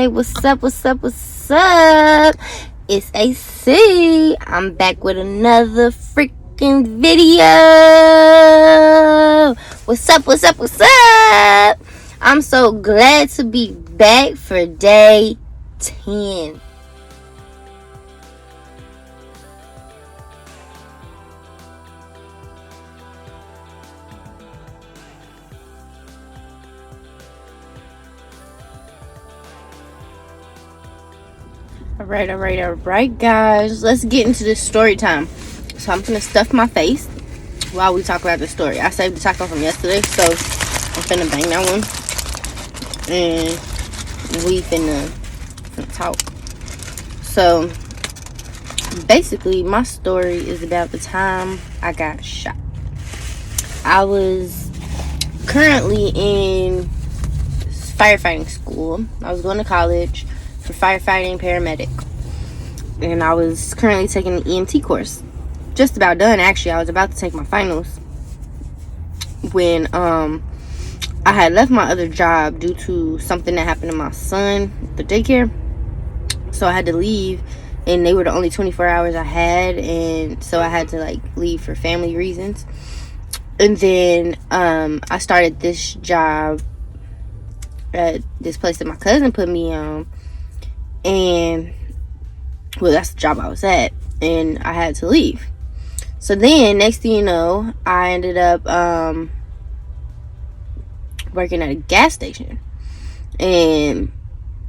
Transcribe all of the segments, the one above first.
Hey, what's up, what's up, what's up? It's AC. I'm back with another freaking video. What's up, what's up, what's up? I'm so glad to be back for day 10. Alright, guys. Let's get into this story time. So I'm gonna stuff my face while we talk about the story. I saved the taco from yesterday, so I'm finna bang that one. And we finna talk. So basically, my story is about the time I got shot. I was currently in firefighting school. I was going to college for firefighting paramedic, and I was currently taking the EMT course. Just about done, actually. I was about to take my finals when I had left my other job due to something that happened to my son at the daycare. So I had to leave, and they were the only 24 hours I had, and so I had to leave for family reasons. And then I started this job at this place that my cousin put me on. And well, that's the job I was at, and I had to leave. So then next thing you know, I ended up working at a gas station, and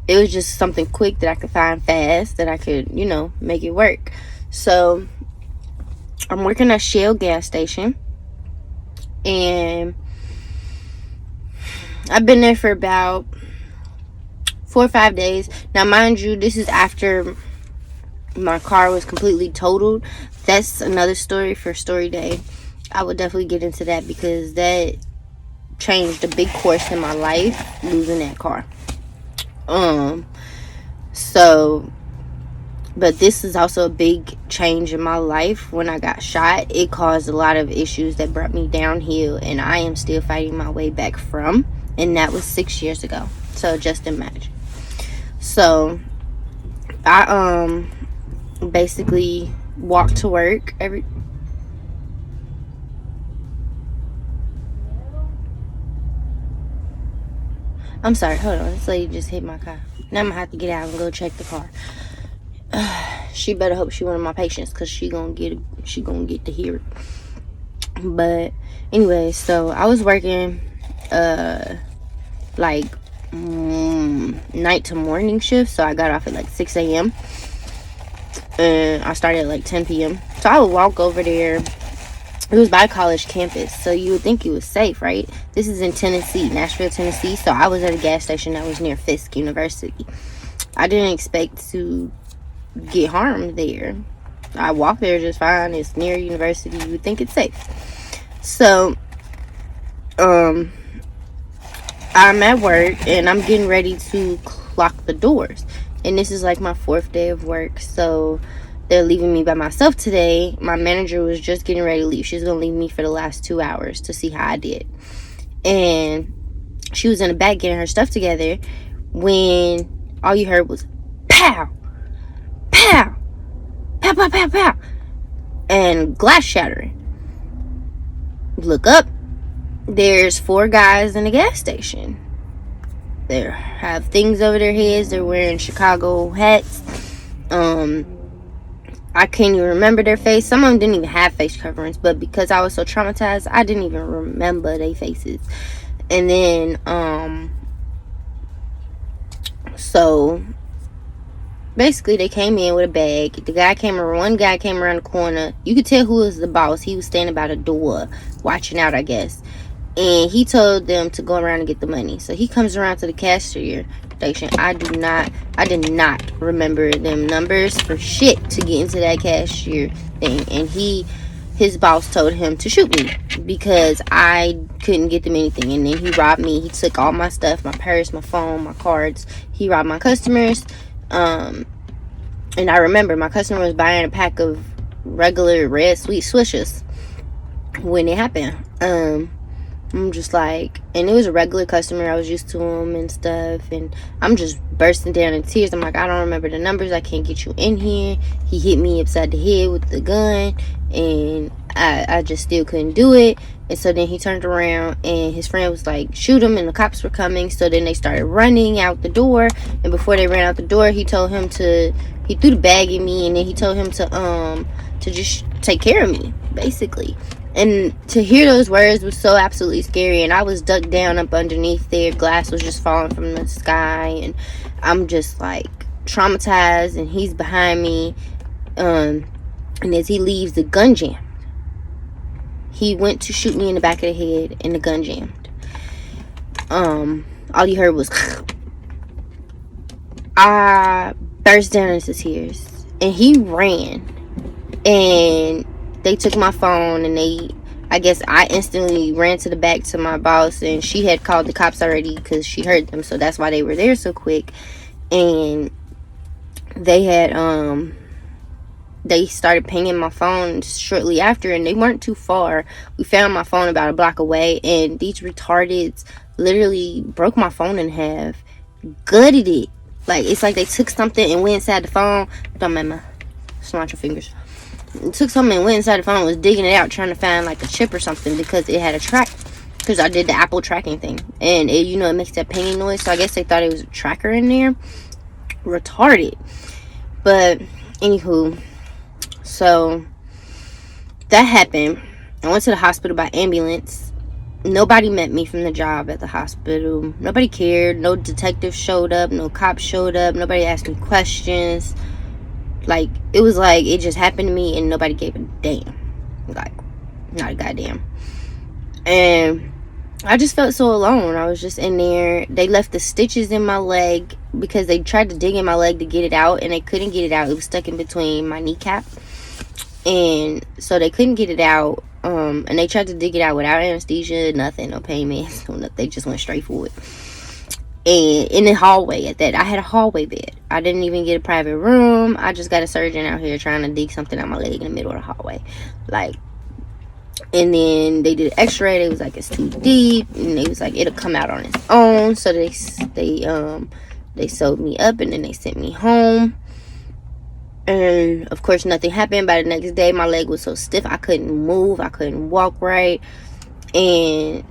it was just something quick that I could find fast, that I could make it work. So I'm working at Shell gas station, and I've been there for about 4 or 5 days. Now, mind you, this is after my car was completely totaled. That's another story for story day. I would definitely get into that, because that changed a big course in my life, losing that car. But this is also a big change in my life. When I got shot, it caused a lot of issues that brought me downhill, and I am still fighting my way back from, and that was 6 years ago. So just imagine. So I basically walked to work I'm sorry, hold on. This lady just hit my car. Now I'm gonna have to get out and go check the car. She better hope she one of my patients, because she gonna get to hear it. But anyway, so I was working night to morning shift. So I got off at 6 a.m. and I started at 10 p.m. So I would walk over there. It was by college campus, so you would think it was safe, right? This is in Tennessee, Nashville, Tennessee. So I was at a gas station that was near Fisk University. I didn't expect to get harmed there. I walked there just fine. It's near university. You would think it's safe. So I'm at work, and I'm getting ready to clock the doors, and this is my 4th day of work. So they're leaving me by myself today. My manager was just getting ready to leave. She's gonna leave me for the last 2 hours to see how I did, and she was in the back getting her stuff together when all you heard was pow, pow, pow, pow, pow, pow, and glass shattering. Look up. There's 4 guys in the gas station. They have things over their heads. They're wearing Chicago hats. I can't even remember their face. Some of them didn't even have face coverings, but because I was so traumatized, I didn't even remember their faces. And then so basically they came in with a bag. One guy came around the corner. You could tell who was the boss. He was standing by the door watching out, I guess. And he told them to go around and get the money. So he comes around to the cashier station. I did not remember them numbers for shit to get into that cashier thing. And his boss told him to shoot me because I couldn't get them anything. And then he robbed me. He took all my stuff, my purse, my phone, my cards. He robbed my customers. And I remember my customer was buying a pack of regular red sweet Swishers when it happened. I'm just like, and it was a regular customer. I was used to him and stuff, and I'm just bursting down in tears. I'm like, I don't remember the numbers. I can't get you in here. He hit me upside the head with the gun, and I just still couldn't do it. And so then he turned around, and his friend was like, shoot him, and the cops were coming. So then they started running out the door, and before they ran out the door, he told him to, he threw the bag at me, and then he told him to just take care of me, basically. And to hear those words was so absolutely scary. And I was ducked down up underneath there. Glass was just falling from the sky. And I'm just like traumatized. And he's behind me. And as he leaves, the gun jammed. He went to shoot me in the back of the head, and the gun jammed. All you heard was I burst down into tears. And he ran. And they took my phone, and I guess I instantly ran to the back to my boss, and she had called the cops already because she heard them, so that's why they were there so quick. And they had they started pinging my phone shortly after, and they weren't too far. We found my phone about a block away, and these retardeds literally broke my phone in half, gutted it. Like, it's like they took something and went inside the phone. Don't mind my snatch your fingers. Took something and went inside the phone, was digging it out, trying to find like a chip or something, because it had a track, because I did the Apple tracking thing, and it, you know, it makes that pinging noise. So I guess they thought it was a tracker in there. Retarded. But anywho, so that happened. I went to the hospital by ambulance. Nobody met me from the job at the hospital. Nobody cared. No detective showed up, no cops showed up, nobody asked me questions. Like, it was like it just happened to me and nobody gave a damn. Like, not a goddamn. And I just felt so alone. I was just in there. They left the stitches in my leg because they tried to dig in my leg to get it out, and they couldn't get it out. It was stuck in between my kneecap, and so they couldn't get it out. And they tried to dig it out without anesthesia, nothing, no pain meds, no nothing. They just went straight for it. And in the hallway at that, I had a hallway bed. I didn't even get a private room. I just got a surgeon out here trying to dig something out my leg in the middle of the hallway. Like, and then they did an x-ray. They was like, it's too deep, and they was like, it'll come out on its own. So they sewed me up, and then they sent me home. And of course nothing happened. By the next day, my leg was so stiff I couldn't move, I couldn't walk right. And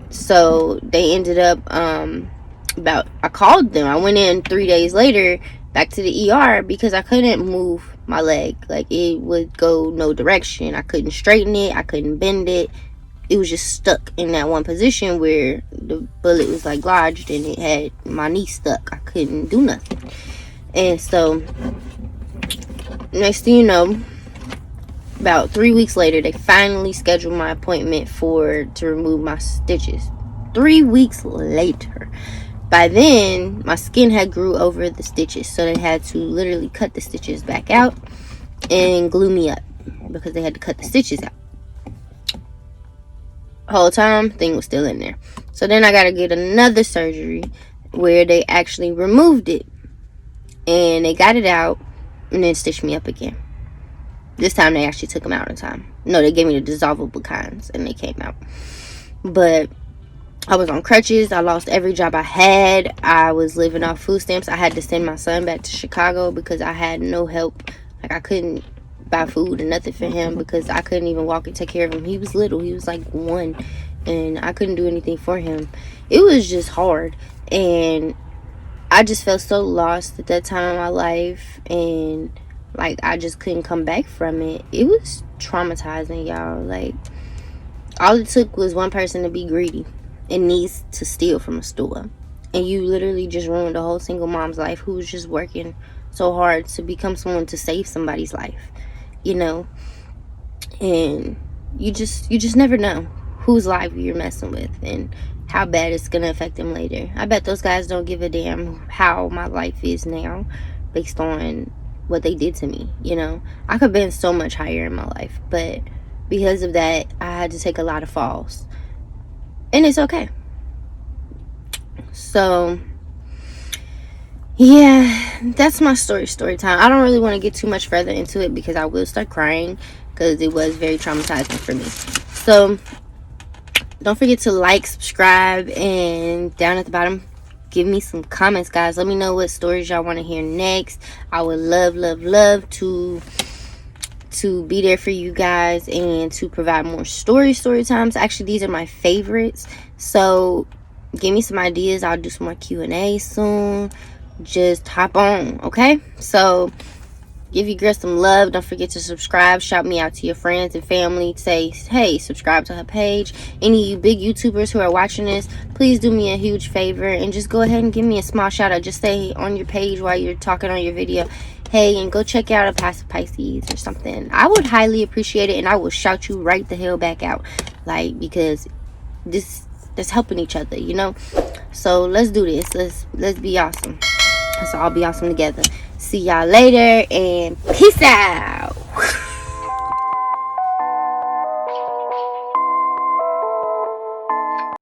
so they ended up I called them. I went in 3 days later back to the ER because I couldn't move my leg. Like, it would go no direction. I couldn't straighten it, I couldn't bend it. It was just stuck in that one position where the bullet was like lodged, and it had my knee stuck. I couldn't do nothing. And so next thing you know, about 3 weeks later, they finally scheduled my appointment to remove my stitches. 3 weeks later. By then, my skin had grew over the stitches, so they had to literally cut the stitches back out and glue me up because they had to cut the stitches out. Whole time, thing was still in there. So then I gotta get another surgery where they actually removed it, and they got it out and then stitched me up again. This time they actually took them out in time. No, they gave me the dissolvable kinds, and they came out. But I was on crutches. I lost every job I had. I was living off food stamps. I had to send my son back to Chicago because I had no help. Like, I couldn't buy food and nothing for him because I couldn't even walk and take care of him. He was little. He was like 1, and I couldn't do anything for him. It was just hard, and I just felt so lost at that time in my life, and like, I just couldn't come back from it. It was traumatizing, y'all. Like, all it took was one person to be greedy and needs to steal from a store, and you literally just ruined a whole single mom's life who was just working so hard to become someone to save somebody's life, you know. And you just never know whose life you're messing with and how bad it's gonna affect them later. I bet those guys don't give a damn how my life is now based on what they did to me, you know. I could have been so much higher in my life, but because of that, I had to take a lot of falls, and it's okay. So yeah, that's my story time. I don't really want to get too much further into it because I will start crying, because it was very traumatizing for me. So Don't forget to like, subscribe, and down at the bottom, give me some comments, guys. Let me know what stories y'all want to hear next. I would love to be there for you guys and to provide more story times. Actually, these are my favorites, so give me some ideas. I'll do some more Q&A soon. Just hop on, okay? So give your girl some love. Don't forget to subscribe. Shout me out to your friends and family. Say, hey, subscribe to her page. Any of you big YouTubers who are watching this, please do me a huge favor and just go ahead and give me a small shout out. Just say on your page while you're talking on your video, hey, and go check out AKASO Pisces or something. I would highly appreciate it, and I will shout you right the hell back out, like, because that's helping each other, you know. So let's do this. Let's be awesome. Let's all be awesome together. See y'all later, and peace out.